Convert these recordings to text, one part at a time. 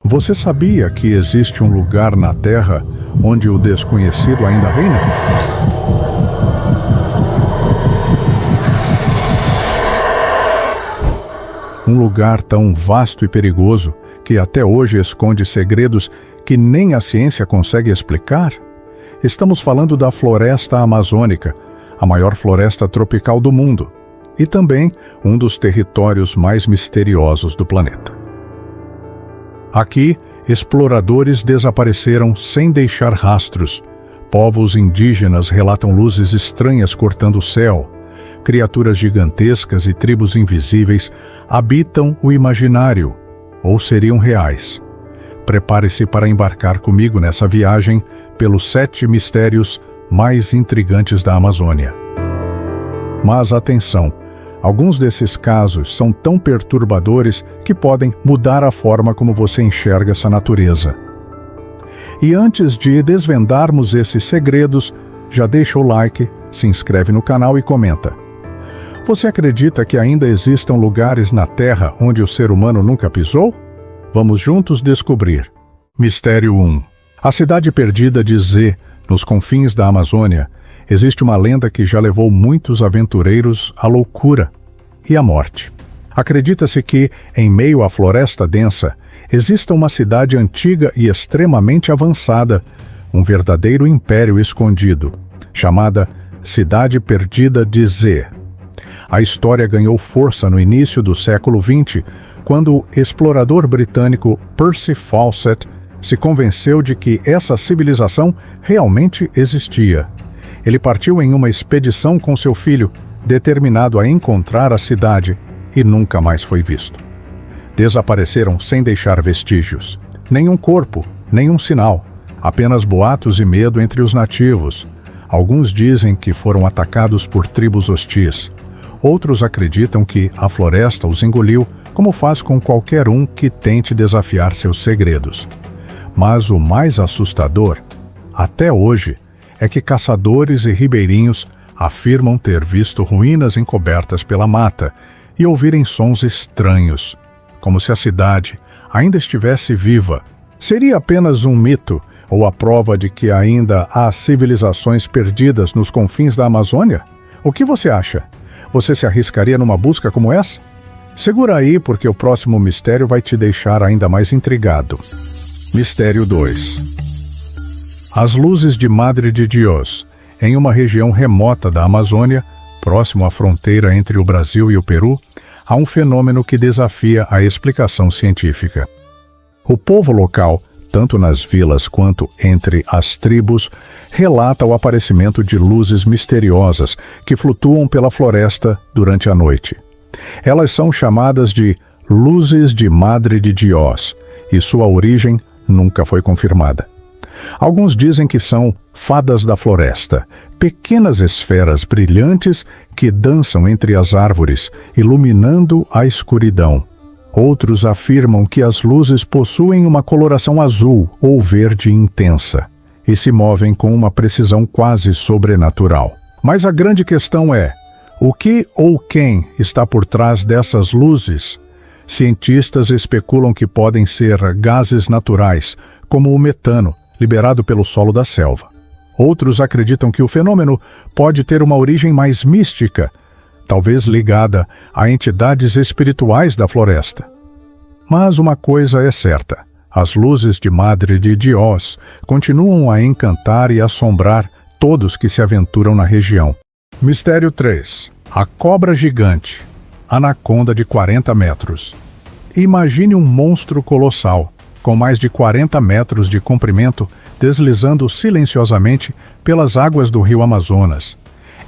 Você sabia que existe um lugar na Terra onde o desconhecido ainda reina? Um lugar tão vasto e perigoso que até hoje esconde segredos que nem a ciência consegue explicar? Estamos falando da floresta amazônica, a maior floresta tropical do mundo, e também um dos territórios mais misteriosos do planeta. Aqui, exploradores desapareceram sem deixar rastros. Povos indígenas relatam luzes estranhas cortando o céu. Criaturas gigantescas e tribos invisíveis habitam o imaginário, ou seriam reais. Prepare-se para embarcar comigo nessa viagem pelos 7 mistérios mais intrigantes da Amazônia. Mas atenção! Alguns desses casos são tão perturbadores que podem mudar a forma como você enxerga essa natureza. E antes de desvendarmos esses segredos, já deixa o like, se inscreve no canal e comenta. Você acredita que ainda existam lugares na Terra onde o ser humano nunca pisou? Vamos juntos descobrir. Mistério 1. A cidade perdida de Z, nos confins da Amazônia, existe uma lenda que já levou muitos aventureiros à loucura e à morte. Acredita-se que, em meio à floresta densa, exista uma cidade antiga e extremamente avançada, um verdadeiro império escondido, chamada Cidade Perdida de Z. A história ganhou força no início do século XX, quando o explorador britânico Percy Fawcett se convenceu de que essa civilização realmente existia. Ele partiu em uma expedição com seu filho, determinado a encontrar a cidade, e nunca mais foi visto. Desapareceram sem deixar vestígios. Nenhum corpo, nenhum sinal, apenas boatos e medo entre os nativos. Alguns dizem que foram atacados por tribos hostis. Outros acreditam que a floresta os engoliu, como faz com qualquer um que tente desafiar seus segredos. Mas o mais assustador, até hoje, é que caçadores e ribeirinhos afirmam ter visto ruínas encobertas pela mata e ouvirem sons estranhos, como se a cidade ainda estivesse viva. Seria apenas um mito ou a prova de que ainda há civilizações perdidas nos confins da Amazônia? O que você acha? Você se arriscaria numa busca como essa? Segura aí, porque o próximo mistério vai te deixar ainda mais intrigado. Mistério 2. As luzes de Madre de Dios, em uma região remota da Amazônia, próximo à fronteira entre o Brasil e o Peru, há um fenômeno que desafia a explicação científica. O povo local, tanto nas vilas quanto entre as tribos, relata o aparecimento de luzes misteriosas que flutuam pela floresta durante a noite. Elas são chamadas de luzes de Madre de Dios, e sua origem nunca foi confirmada. Alguns dizem que são fadas da floresta, pequenas esferas brilhantes que dançam entre as árvores, iluminando a escuridão. Outros afirmam que as luzes possuem uma coloração azul ou verde intensa e se movem com uma precisão quase sobrenatural. Mas a grande questão é: o que ou quem está por trás dessas luzes? Cientistas especulam que podem ser gases naturais, como o metano, liberado pelo solo da selva. Outros acreditam que o fenômeno pode ter uma origem mais mística, talvez ligada a entidades espirituais da floresta. Mas uma coisa é certa: as luzes de Madre de Dios continuam a encantar e assombrar todos que se aventuram na região. Mistério 3. A cobra gigante, anaconda de 40 metros. Imagine um monstro colossal, com mais de 40 metros de comprimento, deslizando silenciosamente pelas águas do rio Amazonas.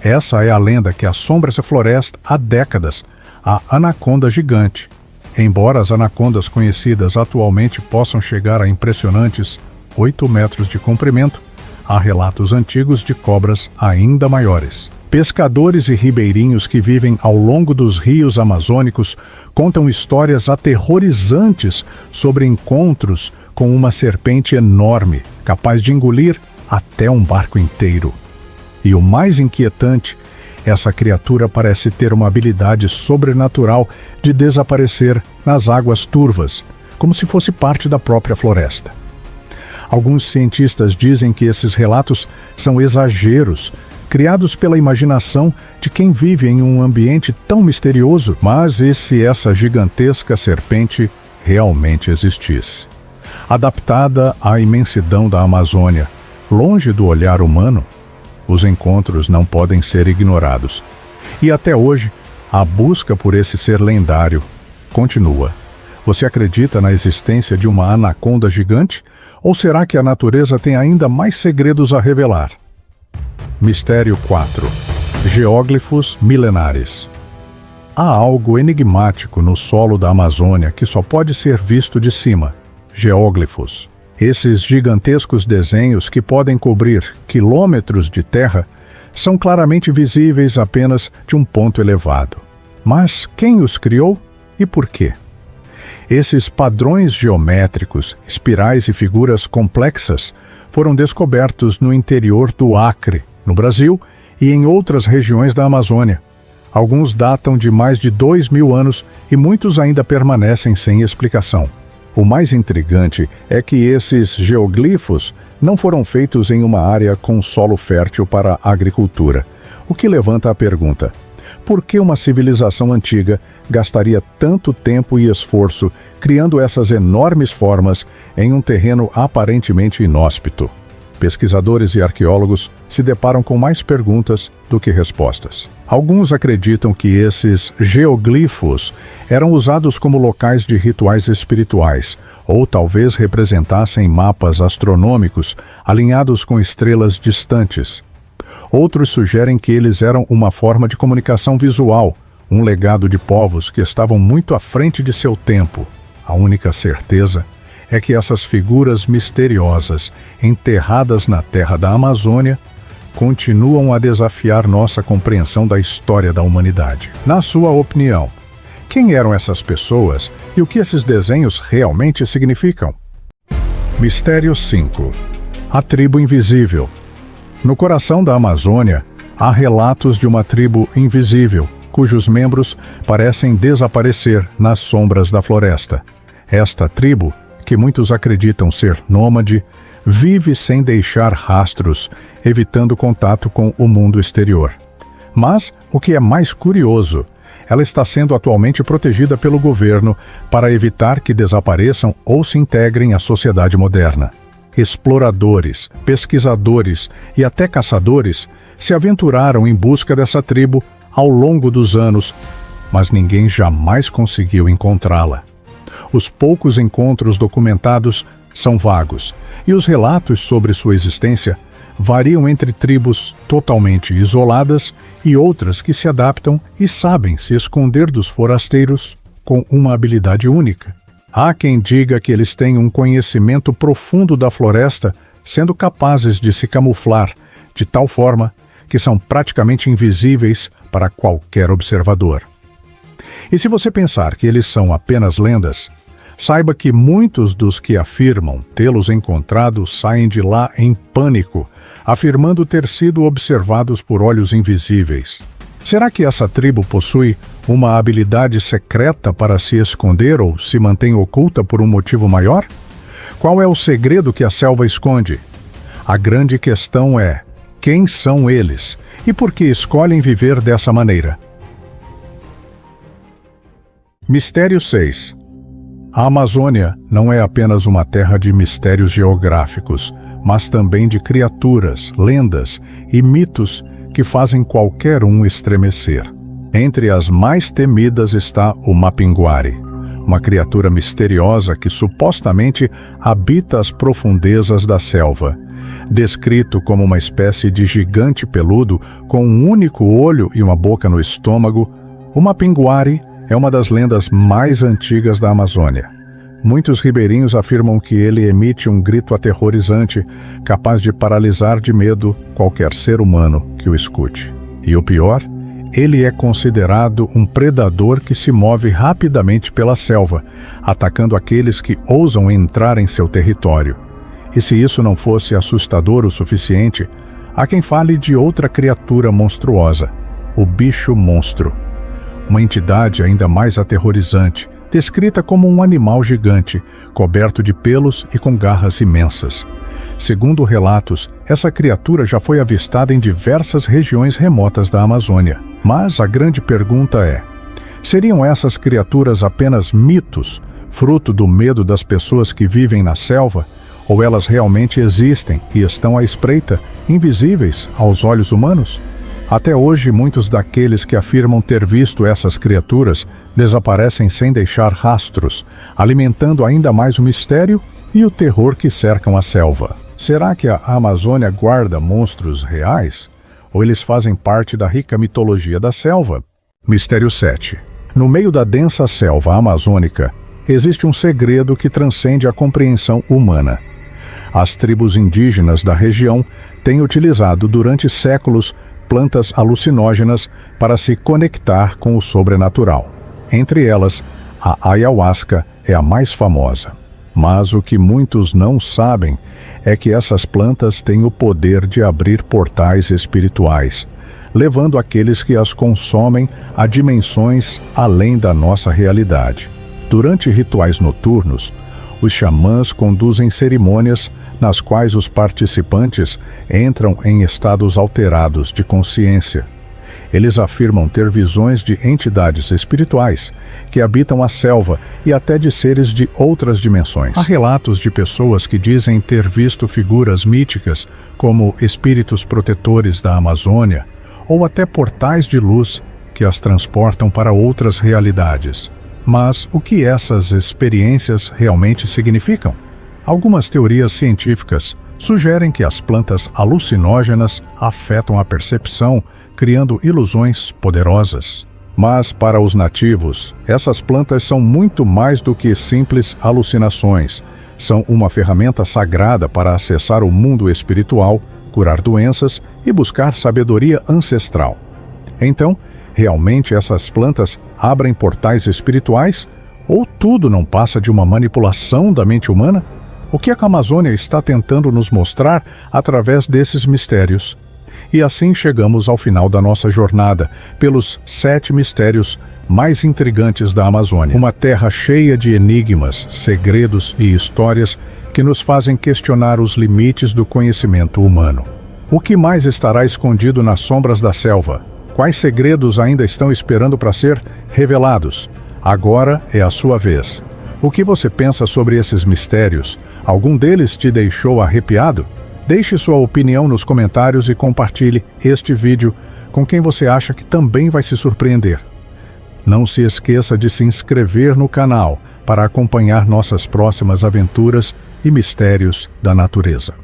Essa é a lenda que assombra essa floresta há décadas, a anaconda gigante. Embora as anacondas conhecidas atualmente possam chegar a impressionantes 8 metros de comprimento, há relatos antigos de cobras ainda maiores. Pescadores e ribeirinhos que vivem ao longo dos rios amazônicos contam histórias aterrorizantes sobre encontros com uma serpente enorme, capaz de engolir até um barco inteiro. E o mais inquietante, essa criatura parece ter uma habilidade sobrenatural de desaparecer nas águas turvas, como se fosse parte da própria floresta. Alguns cientistas dizem que esses relatos são exageros, criados pela imaginação de quem vive em um ambiente tão misterioso, mas e se essa gigantesca serpente realmente existisse? Adaptada à imensidão da Amazônia, longe do olhar humano, os encontros não podem ser ignorados. E até hoje, a busca por esse ser lendário continua. Você acredita na existência de uma anaconda gigante? Ou será que a natureza tem ainda mais segredos a revelar? Mistério 4. Geóglifos milenares. Há algo enigmático no solo da Amazônia que só pode ser visto de cima. Geóglifos. Esses gigantescos desenhos que podem cobrir quilômetros de terra são claramente visíveis apenas de um ponto elevado. Mas quem os criou e por quê? Esses padrões geométricos, espirais e figuras complexas foram descobertos no interior do Acre, no Brasil, e em outras regiões da Amazônia. Alguns datam de mais de 2.000 anos e muitos ainda permanecem sem explicação. O mais intrigante é que esses geoglifos não foram feitos em uma área com solo fértil para a agricultura, o que levanta a pergunta: por que uma civilização antiga gastaria tanto tempo e esforço criando essas enormes formas em um terreno aparentemente inóspito? Pesquisadores e arqueólogos se deparam com mais perguntas do que respostas. Alguns acreditam que esses geoglifos eram usados como locais de rituais espirituais, ou talvez representassem mapas astronômicos alinhados com estrelas distantes. Outros sugerem que eles eram uma forma de comunicação visual, um legado de povos que estavam muito à frente de seu tempo. A única certeza é que essas figuras misteriosas, enterradas na terra da Amazônia, continuam a desafiar nossa compreensão da história da humanidade. Na sua opinião, quem eram essas pessoas e o que esses desenhos realmente significam? Mistério 5. A tribo invisível. No coração da Amazônia, há relatos de uma tribo invisível, cujos membros parecem desaparecer nas sombras da floresta. Esta tribo, que muitos acreditam ser nômade, vive sem deixar rastros, evitando contato com o mundo exterior. Mas, o que é mais curioso, ela está sendo atualmente protegida pelo governo para evitar que desapareçam ou se integrem à sociedade moderna. Exploradores, pesquisadores e até caçadores se aventuraram em busca dessa tribo ao longo dos anos, mas ninguém jamais conseguiu encontrá-la. Os poucos encontros documentados são vagos, e os relatos sobre sua existência variam entre tribos totalmente isoladas e outras que se adaptam e sabem se esconder dos forasteiros com uma habilidade única. Há quem diga que eles têm um conhecimento profundo da floresta, sendo capazes de se camuflar de tal forma que são praticamente invisíveis para qualquer observador. E se você pensar que eles são apenas lendas, saiba que muitos dos que afirmam tê-los encontrado saem de lá em pânico, afirmando ter sido observados por olhos invisíveis. Será que essa tribo possui uma habilidade secreta para se esconder ou se mantém oculta por um motivo maior? Qual é o segredo que a selva esconde? A grande questão é: quem são eles e por que escolhem viver dessa maneira? Mistério 6. A Amazônia não é apenas uma terra de mistérios geográficos, mas também de criaturas, lendas e mitos que fazem qualquer um estremecer. Entre as mais temidas está o Mapinguari, uma criatura misteriosa que supostamente habita as profundezas da selva. Descrito como uma espécie de gigante peludo com um único olho e uma boca no estômago, o Mapinguari é uma das lendas mais antigas da Amazônia. Muitos ribeirinhos afirmam que ele emite um grito aterrorizante, capaz de paralisar de medo qualquer ser humano que o escute. E o pior, ele é considerado um predador que se move rapidamente pela selva, atacando aqueles que ousam entrar em seu território. E se isso não fosse assustador o suficiente, há quem fale de outra criatura monstruosa, o bicho-monstro. Uma entidade ainda mais aterrorizante, descrita como um animal gigante, coberto de pelos e com garras imensas. Segundo relatos, essa criatura já foi avistada em diversas regiões remotas da Amazônia. Mas a grande pergunta é: seriam essas criaturas apenas mitos, fruto do medo das pessoas que vivem na selva, ou elas realmente existem e estão à espreita, invisíveis aos olhos humanos? Até hoje, muitos daqueles que afirmam ter visto essas criaturas desaparecem sem deixar rastros, alimentando ainda mais o mistério e o terror que cercam a selva. Será que a Amazônia guarda monstros reais? Ou eles fazem parte da rica mitologia da selva? Mistério 7. No meio da densa selva amazônica, existe um segredo que transcende a compreensão humana. As tribos indígenas da região têm utilizado durante séculos plantas alucinógenas para se conectar com o sobrenatural. Entre elas, a ayahuasca é a mais famosa. Mas o que muitos não sabem é que essas plantas têm o poder de abrir portais espirituais, levando aqueles que as consomem a dimensões além da nossa realidade. Durante rituais noturnos, os xamãs conduzem cerimônias nas quais os participantes entram em estados alterados de consciência. Eles afirmam ter visões de entidades espirituais que habitam a selva e até de seres de outras dimensões. Há relatos de pessoas que dizem ter visto figuras míticas como espíritos protetores da Amazônia ou até portais de luz que as transportam para outras realidades. Mas o que essas experiências realmente significam? Algumas teorias científicas sugerem que as plantas alucinógenas afetam a percepção, criando ilusões poderosas. Mas, para os nativos, essas plantas são muito mais do que simples alucinações. São uma ferramenta sagrada para acessar o mundo espiritual, curar doenças e buscar sabedoria ancestral. Então, realmente essas plantas abrem portais espirituais? Ou tudo não passa de uma manipulação da mente humana? O que a Amazônia está tentando nos mostrar através desses mistérios? E assim chegamos ao final da nossa jornada pelos 7 mistérios mais intrigantes da Amazônia. Uma terra cheia de enigmas, segredos e histórias que nos fazem questionar os limites do conhecimento humano. O que mais estará escondido nas sombras da selva? Quais segredos ainda estão esperando para ser revelados? Agora é a sua vez. O que você pensa sobre esses mistérios? Algum deles te deixou arrepiado? Deixe sua opinião nos comentários e compartilhe este vídeo com quem você acha que também vai se surpreender. Não se esqueça de se inscrever no canal para acompanhar nossas próximas aventuras e mistérios da natureza.